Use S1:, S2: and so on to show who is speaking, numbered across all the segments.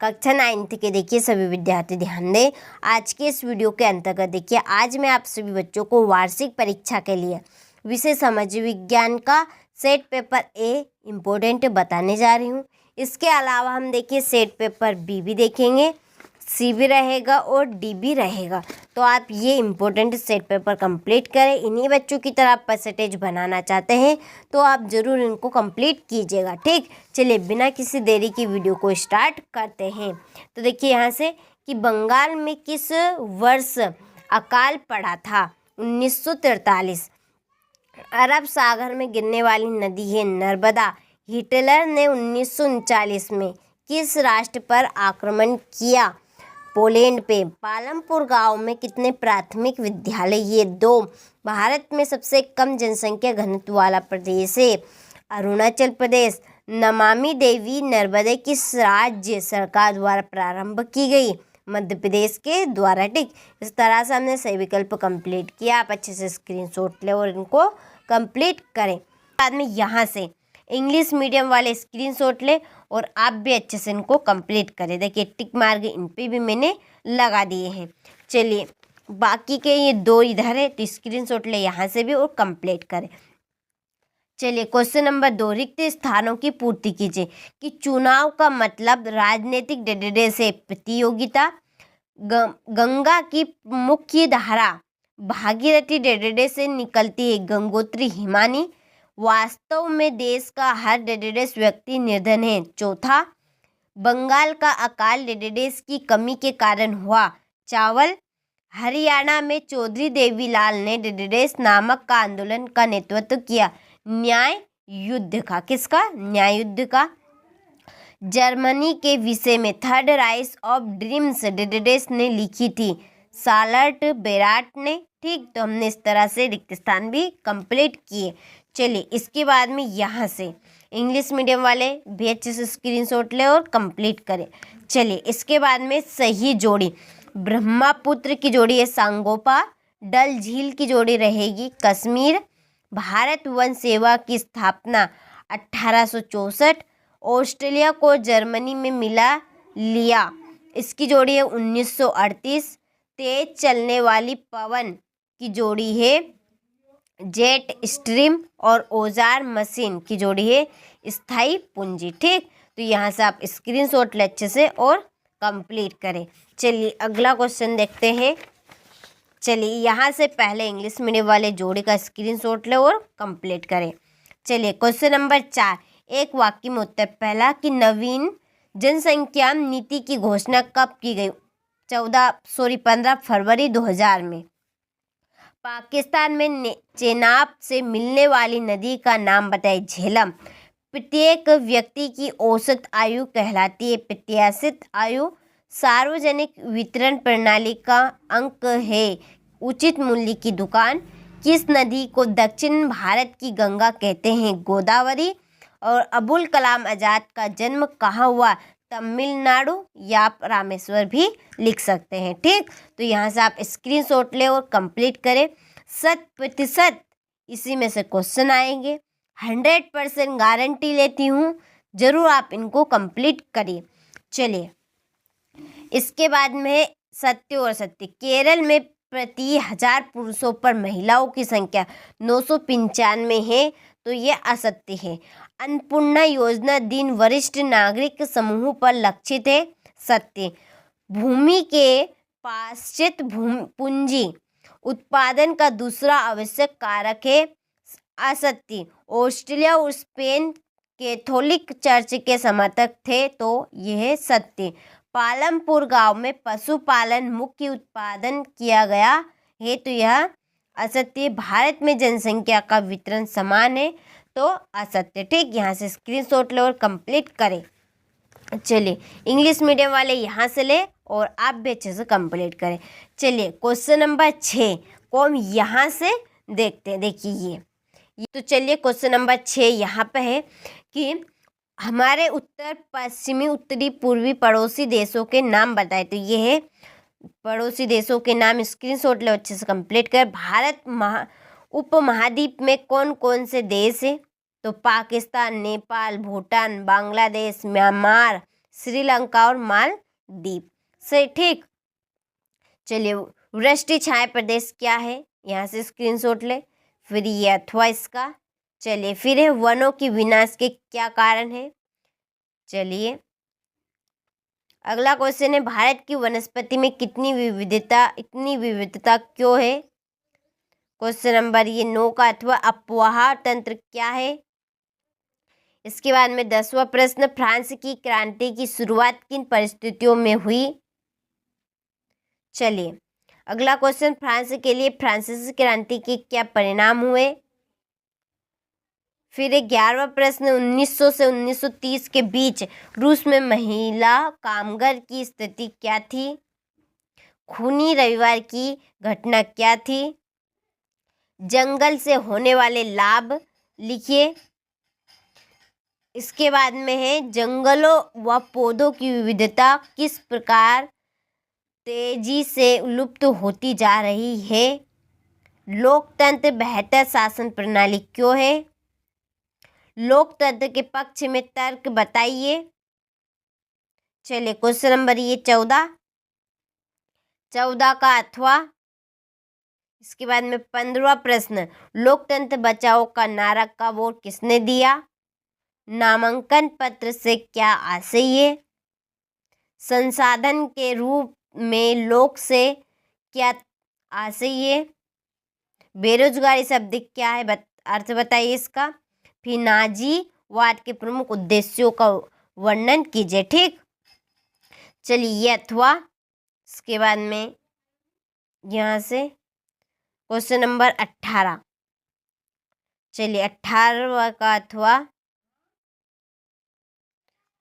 S1: कक्षा 9th के देखिए सभी विद्यार्थी ध्यान दें। आज के इस वीडियो के अंतर्गत देखिए आज मैं आप सभी बच्चों को वार्षिक परीक्षा के लिए विषय समाज विज्ञान का सेट पेपर ए इम्पोर्टेंट बताने जा रही हूँ। इसके अलावा हम देखिए सेट पेपर बी भी देखेंगे, सी भी रहेगा और डी भी रहेगा। तो आप ये इम्पोर्टेंट सेट पेपर कंप्लीट करें। इन्हीं बच्चों की तरह आप परसेंटेज बनाना चाहते हैं तो आप ज़रूर इनको कंप्लीट कीजिएगा। ठीक, चलिए बिना किसी देरी की वीडियो को स्टार्ट करते हैं। तो देखिए यहाँ से कि बंगाल में किस वर्ष अकाल पड़ा था? 1943। अरब सागर में गिरने वाली नदी है नर्मदा। हिटलर ने 1939 में किस राष्ट्र पर आक्रमण किया? पोलैंड पे। पालमपुर गांव में कितने प्राथमिक विद्यालय? ये 2। भारत में सबसे कम जनसंख्या घनत्व वाला प्रदेश है अरुणाचल प्रदेश। नमामि देवी नर्मदे किस राज्य सरकार द्वारा प्रारंभ की गई? मध्य प्रदेश के द्वारा। ठीक, इस तरह से हमने सही विकल्प कंप्लीट किया। आप अच्छे से स्क्रीनशॉट लें और इनको कंप्लीट करें। बाद में यहाँ से इंग्लिश मीडियम वाले स्क्रीनशॉट लें और आप भी अच्छे से इनको कंप्लीट करें। देखिए टिक मार्क इन पे भी मैंने लगा दिए हैं। चलिए बाकी के ये 2 इधर है तो स्क्रीनशॉट ले यहाँ से भी और कंप्लीट करें। चलिए क्वेश्चन नंबर 2, रिक्त स्थानों की पूर्ति कीजिए। कि चुनाव का मतलब राजनीतिक डेडेडे से प्रतियोगिता। गंगा की मुख्य धारा भागीरथी डेडेडे से निकलती है गंगोत्री हिमानी। वास्तव में देश का हर डेडेडेस व्यक्ति निर्धन है। चौथा, बंगाल का अकाल डेडेडेस की कमी के कारण हुआ। चावल। हरियाणा में चौधरी देवीलाल ने डेडेडेस नामक का आंदोलन का नेतृत्व किया। न्याय युद्ध का। किसका? न्याय युद्ध का। जर्मनी के विषय में थर्ड राइज ऑफ ड्रीम्स डेडेडेस ने लिखी थी सालर्ट बेराट ने। ठीक, तो हमने इस तरह से रिक्त स्थान भी कंप्लीट किए। चलिए इसके बाद में यहाँ से इंग्लिश मीडियम वाले भी अच्छे से स्क्रीनशॉट ले और कंप्लीट करें। चलिए इसके बाद में सही जोड़ी ब्रह्मपुत्र की जोड़ी है सांगोपा। डल झील की जोड़ी रहेगी कश्मीर। भारत वन सेवा की स्थापना 1864। ऑस्ट्रेलिया को जर्मनी में मिला लिया, इसकी जोड़ी है 1938। तेज चलने वाली पवन की जोड़ी है जेट स्ट्रीम और औजार मशीन की जोड़ी है स्थायी पूंजी। ठीक, तो यहाँ से आप स्क्रीनशॉट ले अच्छे से और कंप्लीट करें। चलिए अगला क्वेश्चन देखते हैं। चलिए यहाँ से पहले इंग्लिश मीडियम वाले जोड़ी का स्क्रीनशॉट ले और कंप्लीट करें। चलिए क्वेश्चन नंबर 4, एक वाक्य में उत्तर। पहला कि नवीन जनसंख्या नीति की घोषणा कब की गई? 15 फरवरी 2000 में। पाकिस्तान में चेनाब से मिलने वाली नदी का नाम बताइए। झेलम। प्रत्येक व्यक्ति की औसत आयु कहलाती है प्रत्याशित आयु। सार्वजनिक वितरण प्रणाली का अंक है उचित मूल्य की दुकान। किस नदी को दक्षिण भारत की गंगा कहते हैं? गोदावरी। और अबुल कलाम आज़ाद का जन्म कहाँ हुआ? तमिलनाडु या आप रामेश्वर भी लिख सकते हैं। ठीक, तो यहाँ से आप स्क्रीनशॉट ले और कंप्लीट करें। 100% इसी में से क्वेश्चन आएंगे। 100% गारंटी लेती हूँ, जरूर आप इनको कंप्लीट करिए। चलिए इसके बाद में सत्य और सत्य। केरल में प्रति 1000 पुरुषों पर महिलाओं की संख्या 995 है, तो ये असत्य है। अन्नपूर्णा योजना दिन वरिष्ठ नागरिक समूह पर लक्षित है। सत्य। भूमि के पाश्चात्य पूंजी उत्पादन का दूसरा आवश्यक कारक है। असत्य। ऑस्ट्रेलिया और स्पेन कैथोलिक चर्च के समर्थक थे, तो यह सत्य। पालमपुर गांव में पशुपालन मुख्य उत्पादन किया गया है, तो यह असत्य। भारत में जनसंख्या का वितरण समान है, तो असत्य। ठीक, यहाँ से स्क्रीनशॉट ले और कंप्लीट करें। चलिए इंग्लिश मीडियम वाले यहाँ से ले और आप भी अच्छे से कंप्लीट करें। चलिए क्वेश्चन नंबर 6 को हम यहाँ से देखते हैं। देखिए ये तो चलिए क्वेश्चन नंबर 6 यहाँ पे है कि हमारे उत्तर पश्चिमी उत्तरी पूर्वी पड़ोसी देशों के नाम बताए। तो ये है पड़ोसी देशों के नाम, स्क्रीनशॉट ले अच्छे से कंप्लीट कर। भारत उपमहाद्वीप में कौन कौन से देश है? तो पाकिस्तान, नेपाल, भूटान, बांग्लादेश, म्यांमार, श्रीलंका और मालदीव से। ठीक, चलिए वृष्टि छाया प्रदेश क्या है, यहाँ से स्क्रीनशॉट ले। फिर ये अथवा इसका। चलिए फिर है वनों की विनाश के क्या कारण है। चलिए अगला क्वेश्चन है भारत की वनस्पति में इतनी विविधता क्यों है। क्वेश्चन नंबर ये 9 का अथवा अपवाह तंत्र क्या है। इसके बाद में 10वां प्रश्न फ्रांस की क्रांति की शुरुआत किन परिस्थितियों में हुई। चलिए अगला क्वेश्चन फ्रांस के लिए फ्रांसीसी क्रांति के क्या परिणाम हुए। फिर 11वां प्रश्न 1900 से 1930 के बीच रूस में महिला कामगार की स्थिति क्या थी। खूनी रविवार की घटना क्या थी। जंगल से होने वाले लाभ लिखिए। इसके बाद में है जंगलों व पौधों की विविधता किस प्रकार तेजी से लुप्त होती जा रही है। लोकतंत्र बेहतर शासन प्रणाली क्यों है। लोकतंत्र के पक्ष में तर्क बताइए। चलिए क्वेश्चन नंबर ये 14 का अथवा। इसके बाद में 15वां प्रश्न लोकतंत्र बचाओ का नारा का वोट किसने दिया। नामांकन पत्र से क्या आशय है। संसाधन के रूप में लोक से क्या आशय है। बेरोजगारी शब्द क्या है, अर्थ बताइए इसका। फिर नाजीवाद के प्रमुख उद्देश्यों का वर्णन कीजिए। ठीक, चलिए ये अथवा। इसके बाद में यहाँ से क्वेश्चन नंबर 18। चलिए 18वां का अथवा।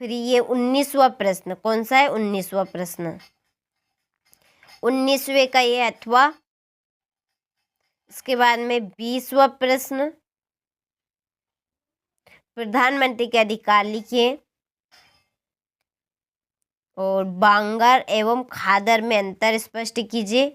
S1: फिर ये 19वां प्रश्न कौन सा है, 19वां प्रश्न 19वें का ये अथवा। इसके बाद में 20वां प्रश्न प्रधानमंत्री के अधिकार लिखिए। और बांगर एवं खादर में अंतर स्पष्ट कीजिए।